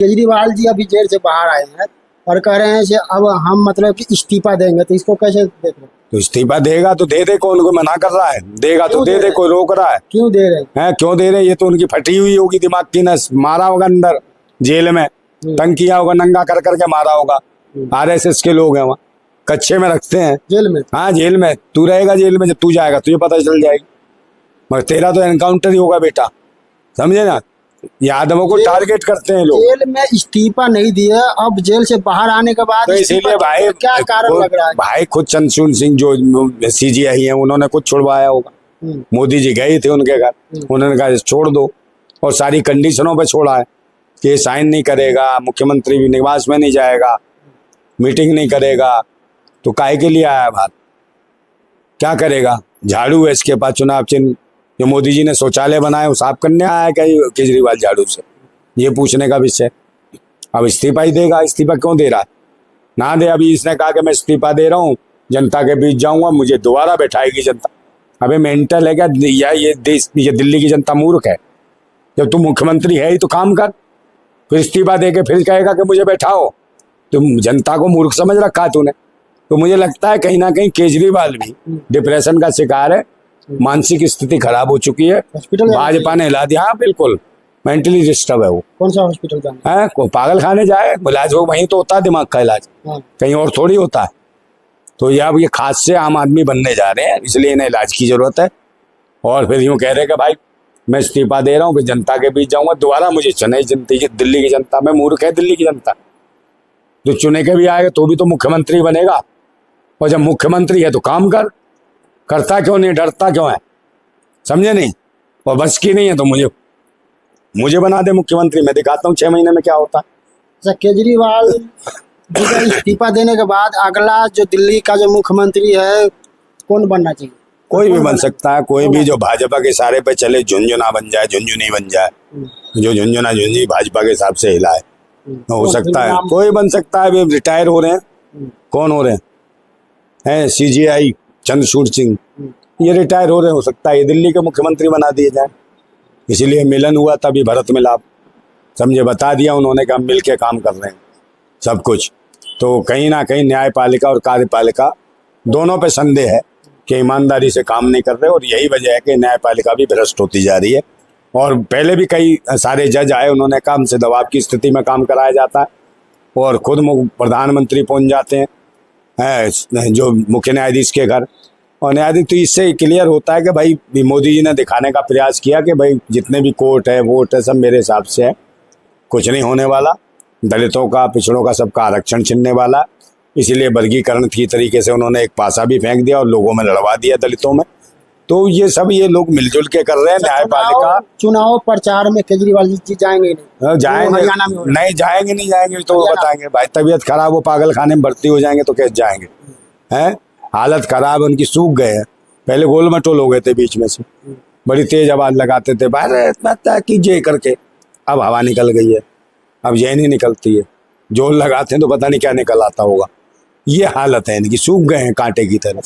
केजरीवाल जी अभी जेल से बाहर आए हैं और कह रहे हैं कि अब हम मतलब कि इस्तीफा देंगे, तो इसको कैसे देख रहे हैं? तो इस्तीफा देगा तो दे दे, कौन को मना कर रहा है? देगा तो दे दे, कोई रोक रहा है? क्यों दे रहे हैं? क्यों दे रहे? ये तो उनकी फटी हुई होगी दिमाग की नस, मारा होगा अंदर जेल में, तंग किया होगा, नंगा कर करके मारा होगा। आरएसएस के लोग हैं वहाँ, कच्चे में रखते हैं जेल में। हाँ जेल में, तू रहेगा जेल में, जब तू जाएगा तुझे पता चल जाएगी। मगर तेरा तो एनकाउंटर ही होगा बेटा, समझे ना? यादवों को टारगेट करते हैं लोग। जेल में इस्तीफा नहीं दिया, अब जेल से बाहर आने के बाद तो इसीलिए भाई क्या कारण लग रहा है? भाई खुद चंद्रशूर सिंह जो सीजीआई है, उन्होंने कुछ छुड़वाया होगा। मोदी जी गए थे उनके घर, उन्होंने कहा छोड़ दो, और सारी कंडीशनों पे छोड़ा है कि ये साइन नहीं करेगा, मुख्यमंत्री भी निवास में नहीं जाएगा, मीटिंग नहीं करेगा। तो काहे के लिए आया बाहर? क्या करेगा? झाड़ू है इसके पास, चुनाव चिन्ह। जो मोदी जी ने शौचालय बनाए वो साफ करने आया है क्या केजरीवाल झाड़ू से? ये पूछने का विषय। अब इस्तीफा ही देगा, इस्तीफा क्यों दे रहा है? ना दे। अभी इसने कहा कि मैं इस्तीफा दे रहा हूँ, जनता के बीच जाऊंगा, मुझे दोबारा बैठाएगी जनता। अबे मेंटल है क्या? या ये दिल्ली की जनता मूर्ख है? जब तू मुख्यमंत्री है ही तो काम कर, फिर इस्तीफा दे के फिर कहेगा कि मुझे बैठाओ। तुम जनता को मूर्ख समझ रखा है तूने। तो मुझे लगता है कहीं ना कहीं केजरीवाल भी डिप्रेशन का शिकार है, मानसिक स्थिति खराब हो चुकी है। भाजपा ने हिला दिया। हाँ बिल्कुल, मेंटली डिस्टर्ब है वो। कौन सा हॉस्पिटल जाना है? पागल खाने जाए, इलाज हो वहीं तो होता है, दिमाग का इलाज कहीं और थोड़ी होता है। तो ये अब ये खास से आम आदमी बनने जा रहे हैं, इसलिए इन्हें इलाज की जरूरत है। और फिर यूं कह रहे कि भाई मैं इस्तीफा दे रहा हूँ, फिर जनता के बीच जाऊंगा, दोबारा मुझे चुने दिल्ली की जनता। में मूर्ख है दिल्ली की जनता? जो चुने के भी आएगा तो भी तो मुख्यमंत्री बनेगा, और जब मुख्यमंत्री है तो काम करता क्यों नहीं, डरता क्यों है? समझे नहीं? और बस की नहीं है तो मुझे बना दे मुख्यमंत्री, मैं दिखाता हूँ 6 महीने में क्या होता है। अच्छा, केजरीवाल जी का इस्तीफा देने के बाद अगला जो दिल्ली का जो मुख्यमंत्री है कौन बनना चाहिए? कोई भी बन सकता है, कोई भी जो भाजपा के इशारे पे चले, झुंझुना बन जाए, झुंझुनी बन जाए, जो झुंझुना झुंझुनी भाजपा के हिसाब से हिलाए, हो सकता है। कोई बन सकता है। अभी रिटायर हो रहे हैं, कौन हो रहे हैं? सीजीआई चंद्रशूर सिंह, ये रिटायर हो रहे, हो सकता है ये दिल्ली के मुख्यमंत्री बना दिए जाए। इसीलिए मिलन हुआ तभी भरत मिलाप, समझे? बता दिया उन्होंने कि हम मिल के काम कर रहे हैं सब कुछ। तो कहीं ना कहीं न्यायपालिका और कार्यपालिका दोनों पे संदेह है कि ईमानदारी से काम नहीं कर रहे, और यही वजह है कि न्यायपालिका भी भ्रष्ट होती जा रही है। और पहले भी कई सारे जज आए, उन्होंने कहा हमसे दबाव की स्थिति में काम कराया जाता है, और खुद प्रधानमंत्री पहुंच जाते हैं जो मुख्य न्यायाधीश के घर। और न्यायाधीश तो इससे क्लियर होता है कि भाई मोदी जी ने दिखाने का प्रयास किया कि भाई जितने भी कोर्ट है, वोट है, सब मेरे हिसाब से है, कुछ नहीं होने वाला, दलितों का, पिछड़ों का, सबका आरक्षण छीनने वाला। इसीलिए वर्गीकरण की तरीके से उन्होंने एक पासा भी फेंक दिया और लोगों में लड़वा दिया दलितों में। तो ये सब ये लोग मिलजुल के कर रहे हैं। न्यायपालिका चुनाव प्रचार में केजरीवाल जी जाएंगे नहीं? जाएंगे नहीं, जाएंगे नहीं, जाएंगे तो वो बताएंगे। भाई तबीयत खराब हो, पागल खाने में भर्ती हो जाएंगे तो कैसे जाएंगे? हैं? हालत खराब, उनकी सूख गए हैं। पहले गोल मटोल हो गए थे बीच में से, बड़ी तेज आवाज लगाते थे भारत कीजिए करके, अब हवा निकल गई है, अब ये नहीं निकलती है। जोर लगाते हैं तो पता नहीं क्या निकल आता होगा। ये हालत है इनकी, सूख गए हैं कांटे की तरह।